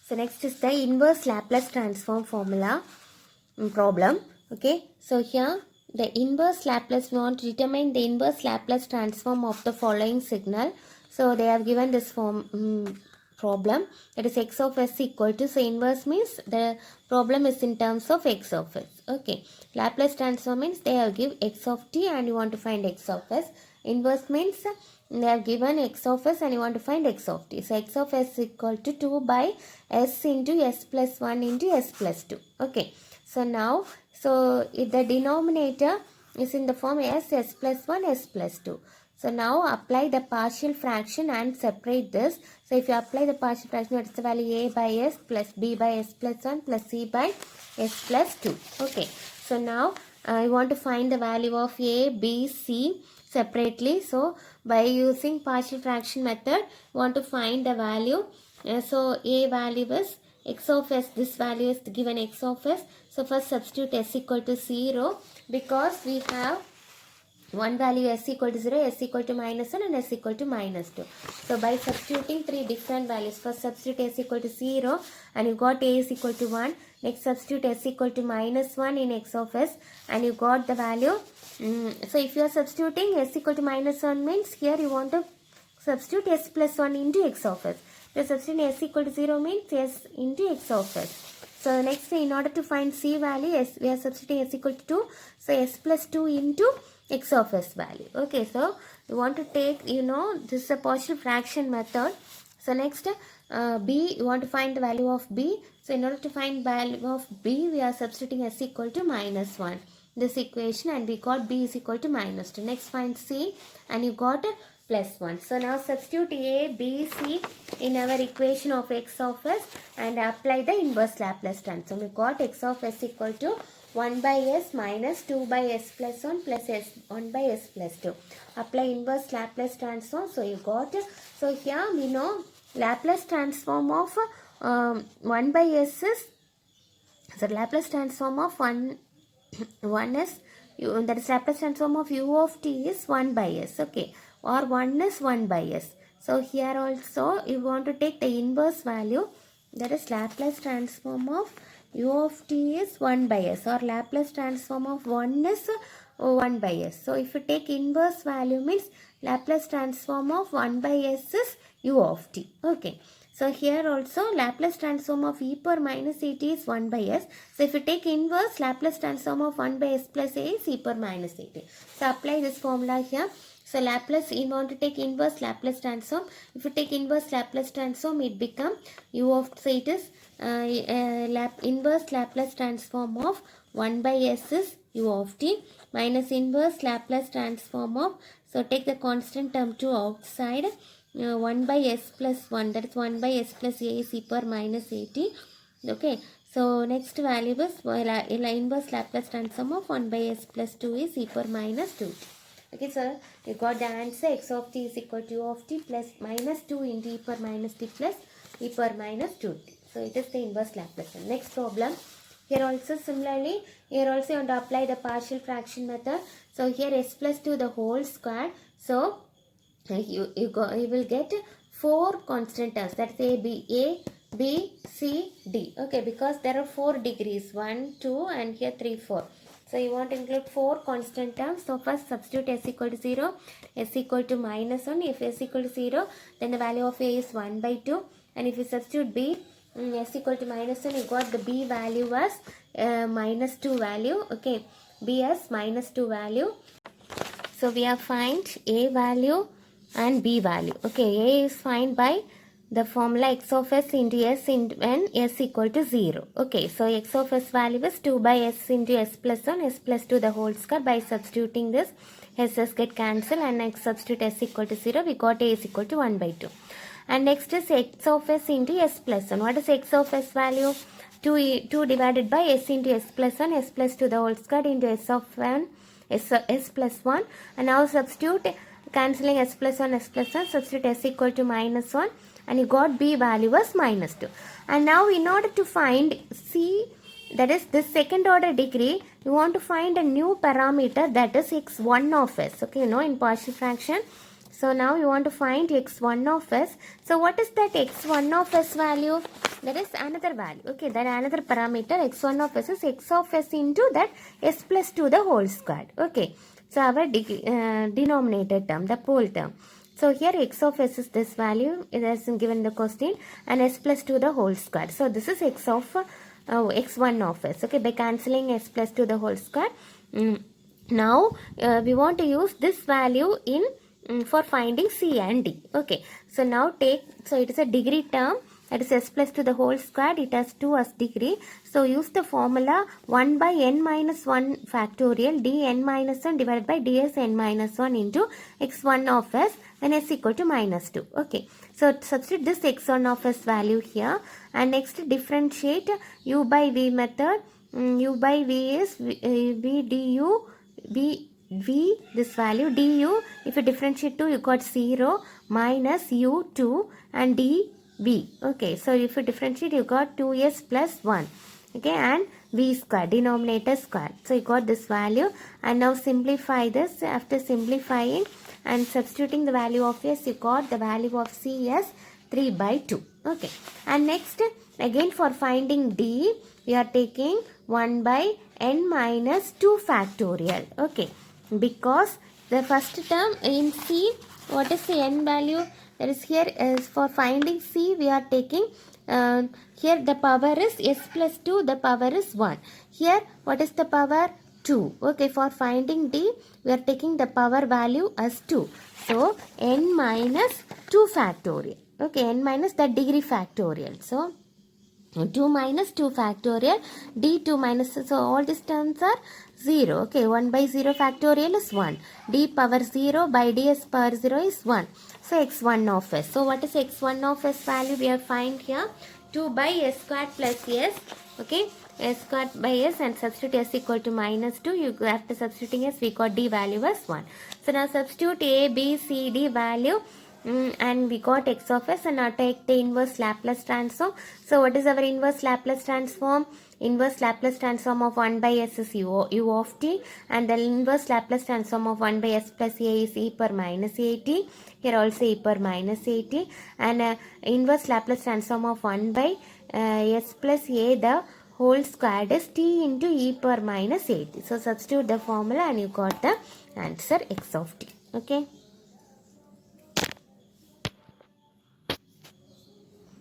So next is the inverse Laplace transform formula problem. Okay, so here the inverse Laplace, we want to determine the inverse Laplace transform of the following signal. So they have given this problem, that is x of s equal to, so inverse means the problem is in terms of x of s. Okay, Laplace transform means they have give x of t and you want to find x of s. Inverse means they have given x of s and you want to find x of t. So x of s equal to 2 by s into s plus 1 into s plus 2. Okay, so now, so if the denominator is in the form s plus 1, s plus 2. So now apply the partial fraction and separate this. So if you apply the partial fraction, what is the value? A by s plus b by s plus 1 plus c by s plus 2. Okay, so now I want to find the value of a, b, c separately. So by using partial fraction method, want to find the value. So a value is x of s, this value is given x of s. So first substitute s equal to 0 because we have one value s equal to 0, s equal to minus 1 and s equal to minus 2. So by substituting three different values, first substitute s equal to 0 and you got a is equal to 1. Next substitute s equal to minus 1 in x of s and you got the value. So if you are substituting s equal to minus 1 means here you want to substitute s plus 1 into x of s. So substituting s equal to 0 means s into x of s. So next, in order to find c value, we are substituting s equal to 2. So s plus 2 into x of s value. Okay, so you want to take, this is a partial fraction method. So next, b, you want to find the value of b. So in order to find value of b, we are substituting s equal to minus 1. This equation, and we got b is equal to minus 2. Next, find c and you got plus 1. So now substitute a, b, c in our equation of x of s and apply the inverse Laplace transform. We got x of s equal to 1 by s minus 2 by s plus 1 plus s 1 by s plus 2. Apply inverse Laplace transform. So you got, so here we know Laplace transform of 1 by s is, so Laplace transform of 1 is, that is Laplace transform of u of t is 1 by s. Okay, or 1 is 1 by s. So here also you want to take the inverse value, that is Laplace transform of u of t is 1 by s, or Laplace transform of 1 is 1 by s. So if you take inverse value means Laplace transform of 1 by s is u of t. Okay, so here also Laplace transform of e power minus at is 1 by s. So if you take inverse, Laplace transform of 1 by s plus a is e power minus at. So apply this formula here. So Laplace, you want to take inverse Laplace transform. If you take inverse Laplace transform, it become u of, so it is inverse Laplace transform of 1 by s is u of t minus inverse Laplace transform of, so take the constant term to outside, 1 by s plus 1, that is 1 by s plus a is e power minus at. Okay, so next value is inverse Laplace transform of 1 by s plus 2 is e power minus 2. Okay, so you got the answer, x of t is equal to u of t plus minus 2 into e power minus t plus e power minus 2t. So it is the inverse Laplace. Next problem, here also similarly, here also you want to apply the partial fraction method. So here s plus 2 the whole square. So you will get 4 constant terms, that's a, b, c, d. Okay, because there are 4 degrees, 1, 2 and here 3, 4. So you want to include 4 constant terms. So first substitute s equal to 0, s equal to minus 1. If s equal to 0, then the value of a is 1 by 2. And if you substitute b, s equal to minus 1, you got the b value as minus 2 value. Okay, b as minus 2 value. So we have find a value and b value. Okay, a is find by the formula x of s into s when s equal to 0. Okay, so x of s value is 2 by s into s plus 1, s plus 2 the whole square. By substituting this, s get cancelled and next substitute s equal to 0, we got a is equal to 1 by 2. And next is x of s into s plus 1. What is x of s value? 2 divided by s into s plus 1, s plus 2 the whole square into s of 1, s plus 1. And now substitute, cancelling s plus 1, substitute s equal to minus 1 and you got b value as minus 2. And now in order to find c, that is this second order degree, you want to find a new parameter, that is x1 of s. Okay, in partial fraction, So now you want to find x1 of s. So what is that x1 of s value? That is another value. Okay, that another parameter x1 of s is x of s into that s plus 2 the whole squared. Okay, so our denominator term, the pole term. So here x of s is this value, it has given the question, and s plus 2 the whole square. So this is x of x1 of s. Okay, by cancelling s plus 2 the whole square. Now we want to use this value in for finding c and d. Okay, so now take, so it is a degree term, that is s plus 2 the whole square, it has 2 as degree. So use the formula 1 by n minus 1 factorial dn minus 1 divided by ds n minus 1 into x1 of s when s equal to minus 2. Okay, so substitute this x1 of s value here, and next differentiate u by v method. U by v is v du, v this value du, if you differentiate 2 you got 0 minus u2 and dv. Okay, so if you differentiate you got 2s plus 1. Okay, and v square, denominator square. So you got this value, and now simplify this. After simplifying and substituting the value of s, you got the value of c as 3 by 2. Okay, and next again for finding d, we are taking 1 by n minus 2 factorial. Okay, because the first term in c, what is the n value? That is here is for finding c, we are taking here the power is s plus 2, the power is 1. Here what is the power? 2. Okay, for finding d, we are taking the power value as 2. So n minus 2 factorial. Okay, n minus the degree factorial. So 2 minus 2 factorial, d2 minus, so all these terms are 0. Okay, 1 by 0 factorial is 1. d power 0 by ds power 0 is 1. So x1 of s. So what is x1 of s value we have find here? 2 by s squared plus s. Okay, s squared by s, and substitute s equal to minus 2. You after substituting s, we got d value as 1. So now substitute a, b, c, d value. And we got x of s, and now take the inverse Laplace transform. So what is our inverse Laplace transform? Inverse Laplace transform of 1 by s is u of t, and the inverse Laplace transform of 1 by s plus a is e per minus at. Here also e per minus at, and inverse Laplace transform of 1 by s plus a the whole squared is t into e per minus at. So substitute the formula and you got the answer x of t. Okay.